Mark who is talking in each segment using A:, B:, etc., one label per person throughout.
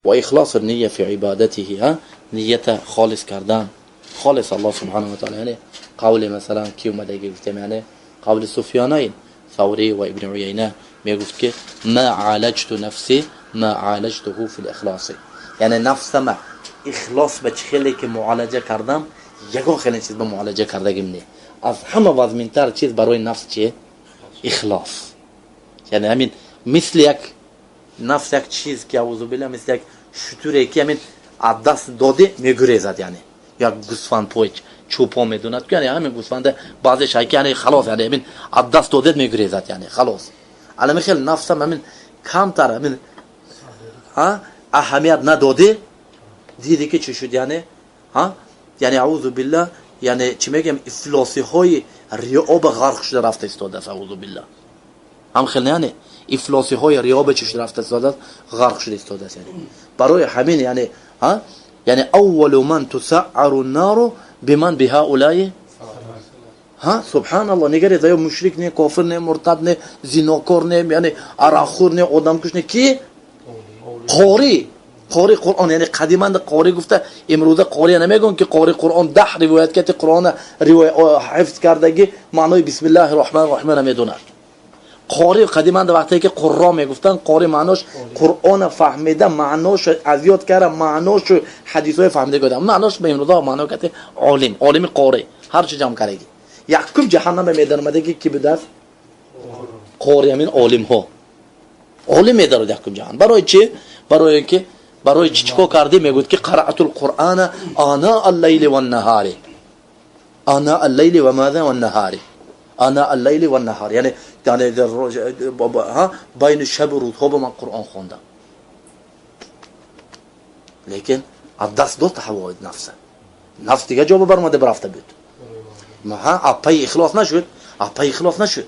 A: و اخلاص النیه فی عبادته، نیت خالص کردن، خالص الله سبحانه و تعالی. یعنی قول مثلا کی اومده گفتم، یعنی قول سفیانین ثوری و ابن عیینه میگفت که ما عالجت نفسی ما عالجته فی الاخلاص، یعنی نفسم اخلاص به خیلی که معالجه کردم، یگان خیلی چیز به معالجه کردگیم نه، از همه وزمینتر چیز برای نفس چیه؟ اخلاص. یعنی همین مثل یک نفس یک چیز که اعوذ بالله مثل یک شطوره که همین از دست داده میگریزد، یعنی یک گوسفند پوچ چوپا میدوند که یعنی همین گوسفند بعضی شای که یعنی خلاص، یعنی همین از دست داده میگریزد، یعنی خلاص. الان خیلی نفسم همین کمتر همین اهمیت نداده، دیدی که چی شد، یعنی یعنی اعوذ بالله، یعنی چی میگم افلاسی های ریاب غرق شده رفته استاده است، اعوذ بالله. هم خیلی یعنی افلاسی های ریاب چی شده رفته استاده است، غرق شده استاده است. یعنی برای همین یعنی یعنی اول من تسعر النار بمن بهؤلاء سبحان الله. نگری زای مشرک نه، کافر نه، مرتد نه، زناکار نه، یعنی عراقخور نه، آدم کش نه، کی قاری قرآن. یعنی قدیما قاری گفته، امروزه قاری نمیگن که قاری قرآن 10 روایت که قرآن حفظ کردگی معنای بسم الله الرحمن الرحیم نمیدونه. قاری قدیما وقتی که قرآن میگفتن قاری معناش قرآن فهمیده، معناش از یاد کرده، معناش حدیثای فهمیده گفته، معناش به امروزه معنا کرده عالم قاری هر چی جمع کردگی. یکم جهنم میدان مدگی کی بده قاری، همین عالم میداره یکم جهنم. برای چی؟ برای اینکه برای چیکار کرده؟ میگوید که قرأت القرآن آناء الليل والنهار، آناء الليل و ماذا والنهار، آناء الليل والنهار، یعنی بین شب و روز ها من قرآن خوندم. لیکن از دست داد هوای نفس دیگه جواب برمده برفته بود. اپای اخلاص نشد.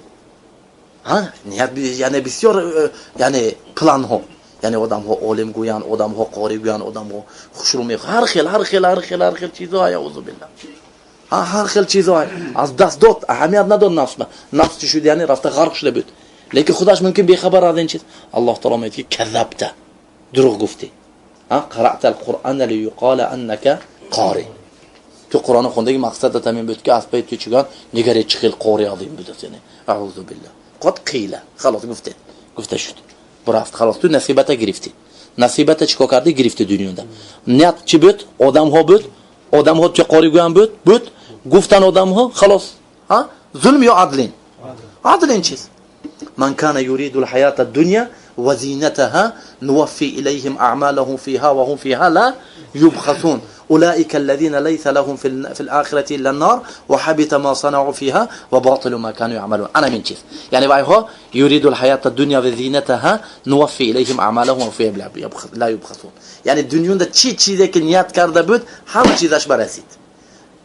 A: یعنی بسیار یعنی پلان ها، یعنی آدم ها عالم گویان، آدم ها قاری گویان، آدم ها خوشرو میخوان، هر خیل چیزا های، اعوذ بالله، هر خیل چیزا های از دست داد، اهمیت نداد نفس چی شد، یعنی رفته غرق شده بود. لیکن خودش ممکن بیخبر از این چیز. الله تعالی میگه که کذبت، دروغ گفتی. قرأت القرآن لیقال انک قاری. تو قرآن خوندگی مقصد همین بود که از پای تو چیگان نگری چه خیل قاری عظیم بود، یعنی اعوذ بالله. قد قیل، خلاص گفته شد، برافت، خلاص تو نصیبت گرفتی. نصیبت چیکار کردی؟ گرفتی دنیادا. نیت چی بود؟ آدم ها چه قاری گویان بود گفتن آدم ها، خلاص. ظلم یا عدلین چیز. من كان يريد الحياة الدنيا وزينتها نوفي إليهم أعمالهم فيها وهم فيها لا يبخسون أولئك الذين ليس لهم في الآخرة إلا النار وحبط ما صنعوا فيها وباطل ما كانوا يعملون. أنا من چیز يعني بايها يريد الحياة الدنيا وزينتها نوفي إليهم أعمالهم وفيها لا يبخسون. يعني دنیون ده چی چیزی که نیت کرده بود همه چیزش برسید.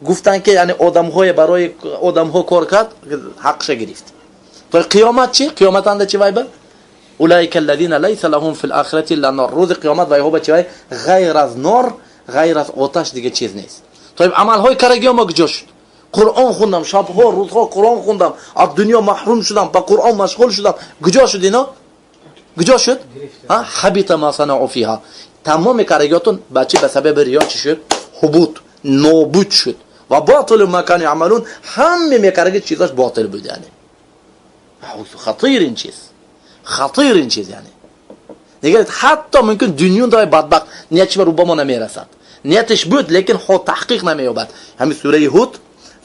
A: گفتن که یعنی آدم‌های برای آدم‌ها کار کرد، حقش گرفت. تو قیامت چی؟ قیامت انده چی وایبه؟ اولئک الذین لیس لهم فی الاخره الا النار. روز قیامت وایها به چی وای؟ غیر از نار، غیر از آتش دیگه چیز نیست. طيب عمل‌های کردگی ما کجا شد؟ قرآن خوندم، شب‌ها روزها قرآن خوندم، از دنیا محروم شدم، با قرآن مشغول شدم، کجا شد اینا؟ کجا شد؟ حبط ما صنعوا فيها. تمام کارگیاتون بچه به سبب ریا چی شد؟ حبوط، نابود شد. و باطل ما كانوا يعملون، همه میکردگی چیزاش باطل بود. یعنی خطیر این چیز یعنی نگرید. حتی ممکن دنیون دای بدبخت نیتش رو با ما نمیرسد، نیتش بود لیکن خود تحقیق نمییابد. همین سوره هود،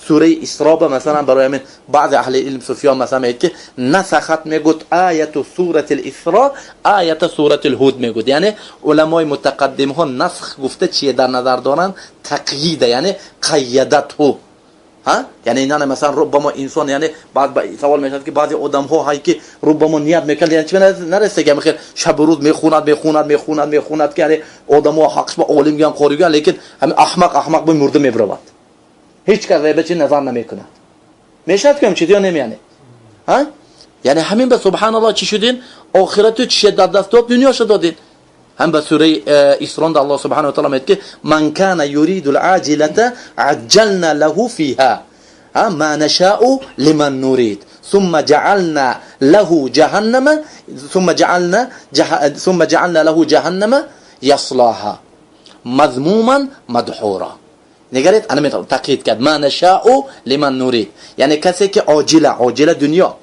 A: سوره اسراء مثلا برای همین بعض اهل علم صوفیان مثلا میگه که نسخت میگوت آیت سوره الاسراء آیت سوره الهود میگوت. یعنی علمای متقدم ها نسخ گفته چیه در نظر دارن؟ تقیید، یعنی قیدته. یعنی اینا مثلا ربما انسان، یعنی بعد سوال میشه که بعضی آدم ها هایی که ربما نیت میکنه یعنی چی نرسته که میخواد شب و روز میخوند که یعنی آدم ها حقش با عالم گیان قاری گیان، لیکن همین احمق به مرده میبرود، هیچ کس به چی نظر نمیکنه. میشد که چی یا نمیانه؟ یعنی همین به سبحان الله چی شدین؟ آخرت چی در دست داد، دنیا شد دادین. هم به سوره اسراء الله سبحانه و تعالی میگه که من کان یرید العاجله عجلنا له فیها ما نشاء لمن نريد ثم جعلنا له جهنم یصلاها مذموما مدحورا. نگرید انا میتونم تقیید کرد ما نشاء لمن نريد، یعنی کسی که عاجله دنیا،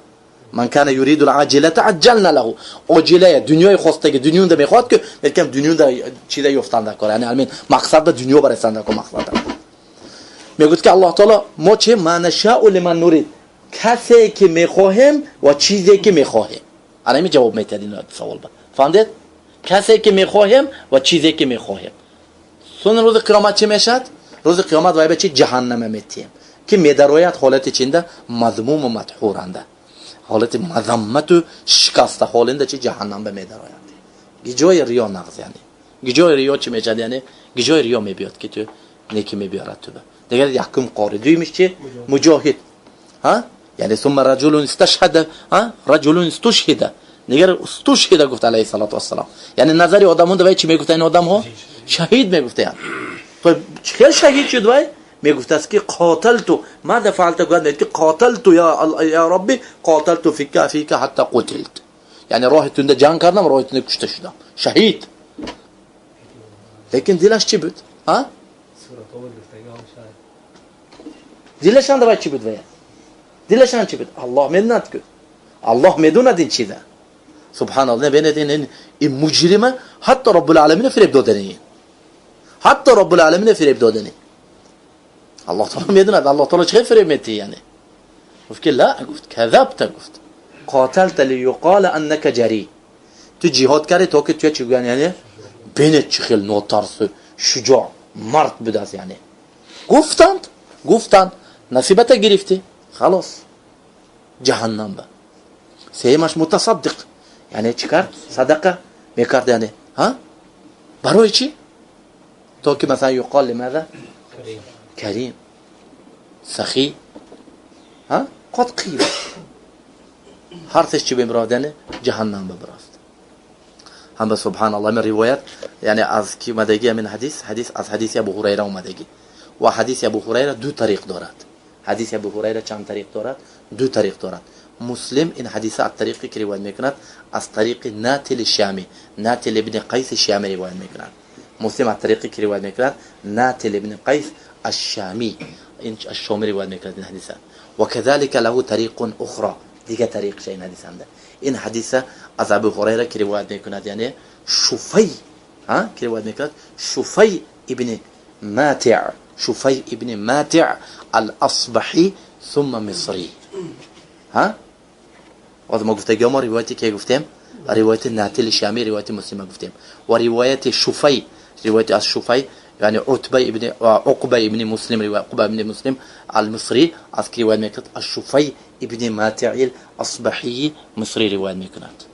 A: من کان یرید العاجله عجلنا له، عاجله دنیای خواسته که دنیا ده میخواد که میگم دنیا ده چیزا یفتنده کنه، یعنی همین مقصد به دنیا برسنده کنه. مقصد میگوید که الله تعالی ما چه ما نشاء لمن نريد، کسی که میخواهیم و چیزی که میخواهیم. الان می جواب میدید این سوال با فهمیدید؟ کسی که میخواهیم و چیزی که میخواهیم. سون روز قیامت چی میشد؟ روز قیامت وای به چی جهنم میتیم که میدرویت حالت چنده مذموم و مدحورنده، حالت مذمت و شکسته حالنده چی جهنم به میدرویت. گیجای ریا نغز، یعنی گیجای ریا چی میشد؟ یعنی گیجای ریا میبیاد که تو نیکی میبیارد تو به دیگر یکم قاری دوی میشه مجاهد ها، یعنی ثم رجل استشهد ها رجل استشهد، دیگر استشهد گفت علیه الصلاه و السلام، یعنی نظری آدمون دوی چی میگفت این آدم ها شهید میگفته. یعنی تو خیلی شهید شد وای میگفت است که قاتلت ماذا فعلت، گفت که قاتلت یا ربی قاتلت فیک حتی قتلت، یعنی راهتون ده جنگ کردم راهتون کشته شدم شهید. لیکن دلش چی بود ها؟ دلشان دوای چی بود وای؟ دلشان چی بود؟ الله میدوند که الله میدوند این چیزا. سبحان الله نبینید این مجرمه حتی رب العالمین فریب دادنی، حتی رب العالمین فریب دادنی. الله تعالی میدوند. الله تعالی چه فریب میدی؟ یعنی گفت که لا، گفت کذبت، گفت قاتلت لیقال انک جری، تو جهاد کردی تا که تو چی گویی، یعنی بینت چه خیلی نوترس شجاع مرد بوداز. یعنی گفتند نصیبت گرفتی خلاص جهنم به. سیمش متصدق، یعنی چی کرد؟ صدقه میکرد، یعنی ها برای چی؟ تا که مثلا یقال لماذا کریم سخی ها قد قیل، حرفش چی بمرادنه جهنم ببراست. هم به سبحان الله من روایت یعنی از کی اومدگی من حدیث از حدیث ابو هریره اومدگی و حدیث ابو هریره دو طریق دارد. حدیث ابو هریره چند طریق دارد؟ دو طریق دارد. مسلم این حدیث از طریقی که روایت میکند از طریق ناتل شامی، ناتل ابن قیس شامی روایت میکند. مسلم از طریقی که روایت میکند ناتل ابن قیس الشامی این الشامی روایت میکند این حدیث. و كذلك له طریق اخرى، دیگه طریق شاین حدیث انده. این حدیث از ابو هریره که روایت میکند یعنی شفی ها که روایت میکند شفی ابن ماتع الاصبحی ثم مصری ها. و ما گفتیم ما روایتی که گفتیم روایت ناتل شامی روایت مسلم گفتیم و روایت شفی روایت از شفی یعنی عقبه ابن مسلم روایت عقبه ابن مسلم المصری از کی روایت میکند الشفی ابن ماتع الاصبحی مصری روایت میکند.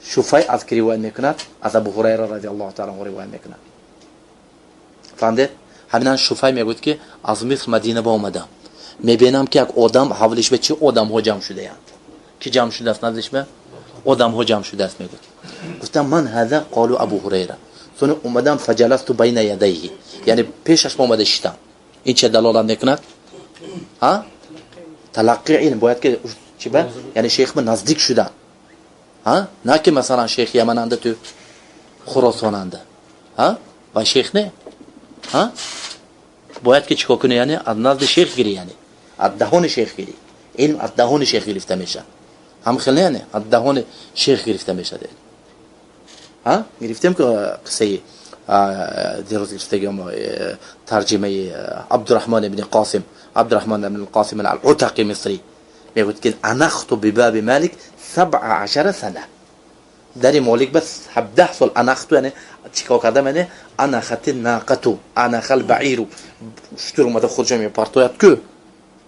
A: شفی از کی روایت میکند؟ از ابو هریره رضی الله تعالی عنه روایت میکند. فهمیدید؟ همین شفی میگوید که از مصر مدینه با اومدم میبینم که یک آدم حوالش به چه آدم ها جمع شده اند که جمع شده است نزدش به آدم ها جمع شده است. میگوید گفتم من هذا قالوا ابو هریره، سن اومدم فجلست بین یدیه، یعنی پیشش اومده شدم. این چه دلالت میکند؟ ها تلقی این باید که چی به یعنی شیخ به نزدیک شدن ها، نه که مثلا شیخ یمن انده تو خراسان انده ها و شیخ نه ها باید که چیکار کنه؟ یعنی از نزد شیخ گیری، یعنی از دهان شیخ گیری، علم از دهان شیخ گرفته میشه. هم خیلی یعنی از دهان شیخ گرفته میشه. ها گرفتیم که قصه دیروز گفتیم ترجمه عبدالرحمن ابن القاسم العتقی مصری میگوید که انخت بباب مالک 17 سنه، در مالک بس 17 سال انخت، یعنی چیکار کردم؟ یعنی انخت ناقتو انخ البعیر شتر اومده خودش می پارتویت که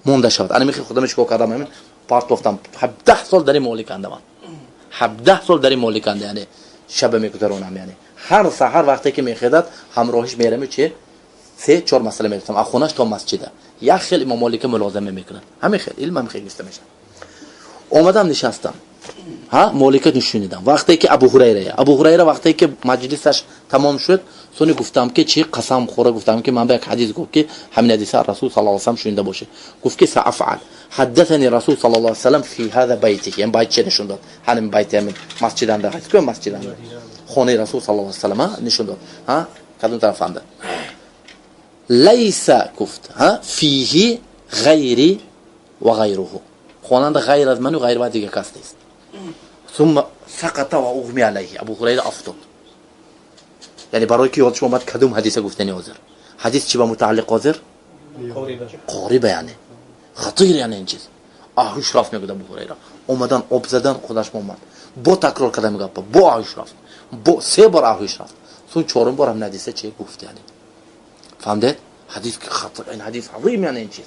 A: مونده شد. انا میخوام خودم چیکار کردم؟ من پارتوفتم 17 سال در مالک اندم، 17 سال در مالک اند، یعنی شب میگذرونم، یعنی هر سحر وقتی که میخیدد همراهش میرم چه 3-4 مسئله میرسم از خونش تا مسجد. یک خیلی امام مالک ملازمه میکنن، همین خیلی علم هم خیلی گفته میشه. اومدم نشستم ها مالک نشونیدم وقتی که ابو هریره وقتی که مجلسش تمام شد سونی گفتم که چی قسم خوره، گفتم که من به یک حدیث گفت که همین حدیث رسول صلی الله علیه و سلم شونیده باشه. گفت که سافعل حدثني رسول صلی الله علیه و سلم فی هذا بیتی، یعنی بیت چه نشون داد؟ همین بیت همین مسجد انده هست که مسجد انده خانه رسول صلی الله علیه و سلم نشون داد. ها کدوم طرف فهمده؟ لیس گفت ها فیه غیری و غیره. خواننده غیر از من و غیر از دیگه کس نیست. ثم سقط و اغمی علیه. ابو هریره افتاد. یعنی برای کی یادش اومد کدوم حدیث گفتنی حاضر؟ حدیث چی با متعلق حاضر؟ قاریبه یعنی خطیر یعنی این چیز. آهوش رفت میگه ابو هریره. اومدن آب زدن خودش اومد. با تکرار کردن میگه با آهوش رفت. با 3 بار آهوش رفت. سون 4م بار هم حدیث چی گفت یعنی. فهمید؟ حدیث که خطر این حدیث عظیم یعنی این چیز.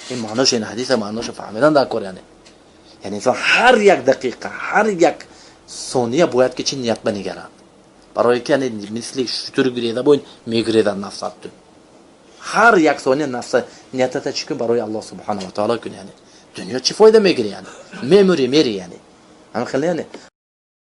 A: این معناش این حدیث معناش فهمیدن در کار یعنی. یعنی انسان هر یک دقیقه هر یک ثانیه باید که چی نیت بنگرد. برای که یعنی مثل شطور گریده باید میگریدن نفست تو. هر یک ثانیه نفس نیتت چی کن برای الله سبحانه و تعالی کن یعنی. دنیا چی فایده میگیری یعنی؟ میری یعنی. همین خیلی یعنی